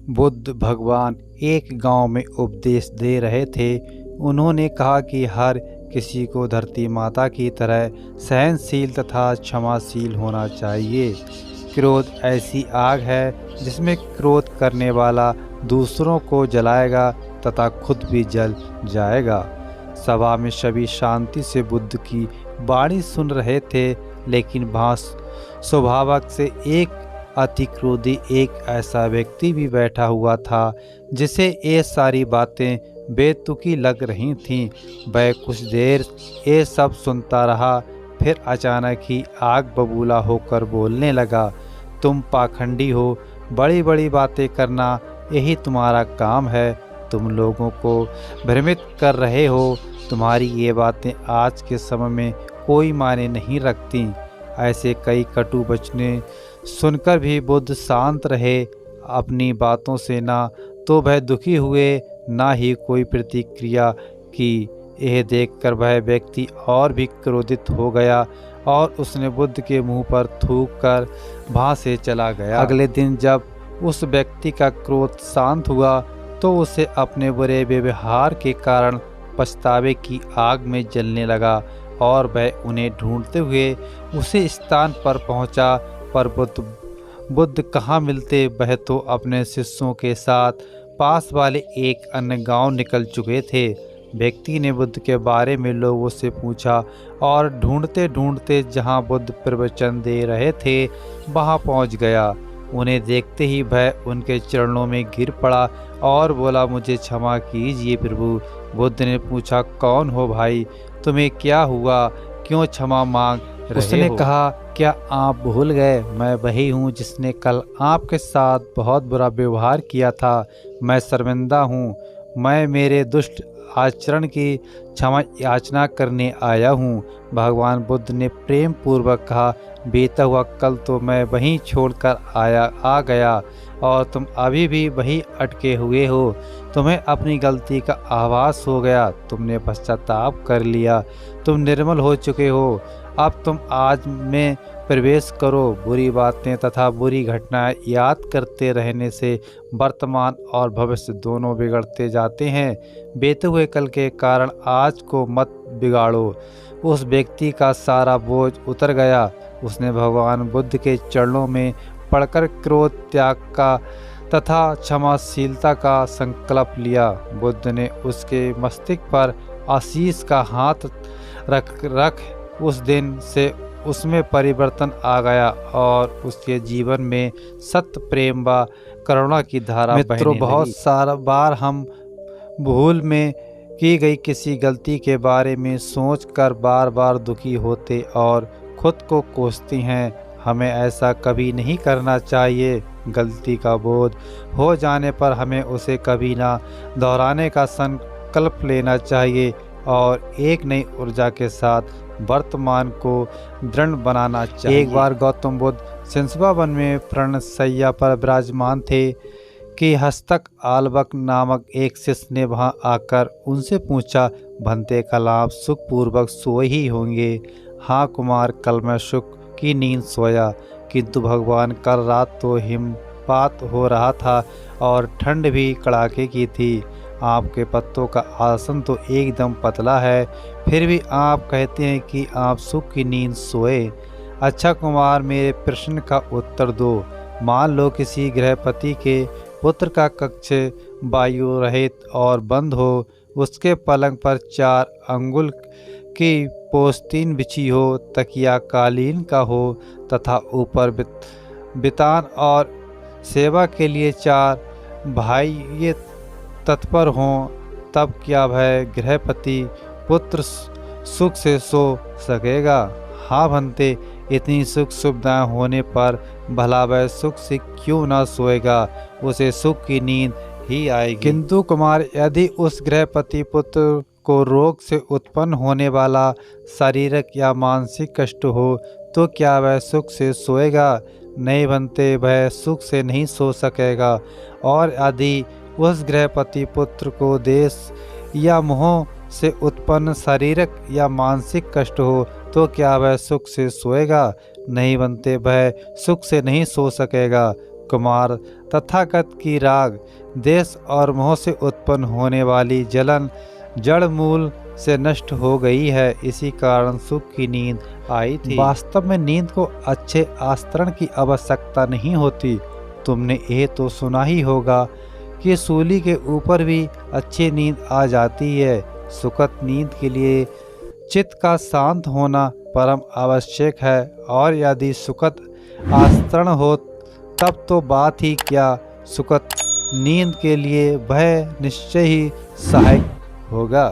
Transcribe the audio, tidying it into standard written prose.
बुद्ध भगवान एक गांव में उपदेश दे रहे थे। उन्होंने कहा कि हर किसी को धरती माता की तरह सहनशील तथा क्षमाशील होना चाहिए। क्रोध ऐसी आग है जिसमें क्रोध करने वाला दूसरों को जलाएगा तथा खुद भी जल जाएगा। सभा में सभी शांति से बुद्ध की वाणी सुन रहे थे, लेकिन वहाँ स्वभावक से एक अति क्रोधी एक ऐसा व्यक्ति भी बैठा हुआ था जिसे ये सारी बातें बेतुकी लग रही थीं। वह कुछ देर ये सब सुनता रहा, फिर अचानक ही आग बबूला होकर बोलने लगा, तुम पाखंडी हो, बड़ी बड़ी बातें करना यही तुम्हारा काम है। तुम लोगों को भ्रमित कर रहे हो। तुम्हारी ये बातें आज के समय में कोई मायने नहीं रखती। ऐसे कई कटु वचने सुनकर भी बुद्ध शांत रहे। अपनी बातों से ना तो वह दुखी हुए, ना ही कोई प्रतिक्रिया की। यह देखकर वह व्यक्ति और भी क्रोधित हो गया और उसने बुद्ध के मुंह पर थूक कर वहाँ से चला गया। अगले दिन जब उस व्यक्ति का क्रोध शांत हुआ तो उसे अपने बुरे व्यवहार के कारण पछतावे की आग में जलने लगा और वह उन्हें ढूंढते हुए उसी स्थान पर पहुंचा। पर बुद्ध कहाँ मिलते, वह तो अपने शिष्यों के साथ पास वाले एक अन्य गांव निकल चुके थे। व्यक्ति ने बुद्ध के बारे में लोगों से पूछा और ढूंढते ढूंढते जहां बुद्ध प्रवचन दे रहे थे वहां पहुंच गया। उन्हें देखते ही वह उनके चरणों में गिर पड़ा और बोला, मुझे क्षमा कीजिए प्रभु। बुद्ध ने पूछा, कौन हो भाई, तुम्हें क्या हुआ, क्यों क्षमा मांग रहे हो? उसने कहा, क्या आप भूल गए, मैं वही हूँ जिसने कल आपके साथ बहुत बुरा व्यवहार किया था। मैं शर्मिंदा हूँ, मैं मेरे दुष्ट आचरण की क्षमा याचना करने आया हूँ। भगवान बुद्ध ने प्रेम पूर्वक कहा, बीता हुआ कल तो मैं वहीं छोड़कर आ गया और तुम अभी भी वहीं अटके हुए हो। तुम्हें अपनी गलती का आभास हो गया, तुमने पश्चाताप कर लिया, तुम निर्मल हो चुके हो। अब तुम आज में प्रवेश करो। बुरी बातें तथा बुरी घटनाएं याद करते रहने से वर्तमान और भविष्य दोनों बिगड़ते जाते हैं। बीते हुए कल के कारण आज को मत बिगाड़ो। उस व्यक्ति का सारा बोझ उतर गया। उसने भगवान बुद्ध के चरणों में पड़कर क्रोध त्याग का तथा क्षमाशीलता का संकल्प लिया। बुद्ध ने उसके मस्तिष्क पर आशीष का हाथ रख उस दिन से उसमें परिवर्तन आ गया और उसके जीवन में सत्य, प्रेम व करुणा की धारा बहने लगी। बहुत सारा बार हम भूल में की गई किसी गलती के बारे में सोचकर बार बार दुखी होते और खुद को कोसती हैं। हमें ऐसा कभी नहीं करना चाहिए। गलती का बोध हो जाने पर हमें उसे कभी ना दोहराने का संकल्प लेना चाहिए और एक नई ऊर्जा के साथ वर्तमान को दृढ़ बनाना चाहिए। एक बार गौतम बुद्ध सिंसबा वन में प्रणशैया पर विराजमान थे कि हस्तक आलबक नामक एक शिष्य ने वहां आकर उनसे पूछा, भंते कल आप सुखपूर्वक सोए ही होंगे। हाँ कुमार, कल मैं सुख की नींद सोया, किंतु भगवान कल रात तो हिमपात हो रहा था और ठंड भी कड़ाके की थी। आपके पत्तों का आसन तो एकदम पतला है, फिर भी आप कहते हैं कि आप सुख की नींद सोए। अच्छा कुमार, मेरे प्रश्न का उत्तर दो। मान लो किसी गृहपति के पुत्र का कक्ष वायु रहित और बंद हो, उसके पलंग पर 4 अंगुल की पोस्तीन बिछी हो, तकिया कालीन का हो तथा ऊपर बितान और सेवा के लिए 4 भाई ये तत्पर हों, तब क्या वह गृहपति पुत्र सुख से सो सकेगा? हाँ भंते, इतनी सुख सुविधाएं होने पर भला वह सुख से क्यों ना सोएगा, उसे सुख की नींद ही आएगी। किंतु कुमार, यदि उस गृहपति पुत्र को रोग से उत्पन्न होने वाला शारीरिक या मानसिक कष्ट हो तो क्या वह सुख से सोएगा? नहीं भंते, वह सुख से नहीं सो सकेगा। और यदि उस गृहपति पुत्र को देश या मोह से उत्पन्न शारीरिक या मानसिक कष्ट हो तो क्या वह सुख से सोएगा? नहीं बनते, वह सुख से नहीं सो सकेगा। कुमार तथागत की राग देश और मोह से उत्पन्न होने वाली जलन जड़ मूल से नष्ट हो गई है। इसी कारण सुख की नींद आई थी। वास्तव में नींद को अच्छे आस्तरण की आवश्यकता नहीं होती। तुमने ये तो सुना ही होगा कि सूली के ऊपर भी अच्छी नींद आ जाती है। सुखद नींद के लिए चित्त का शांत होना परम आवश्यक है, और यदि सुखद आस्तरण हो तब तो बात ही क्या, सुखद नींद के लिए वह निश्चय ही सहायक होगा।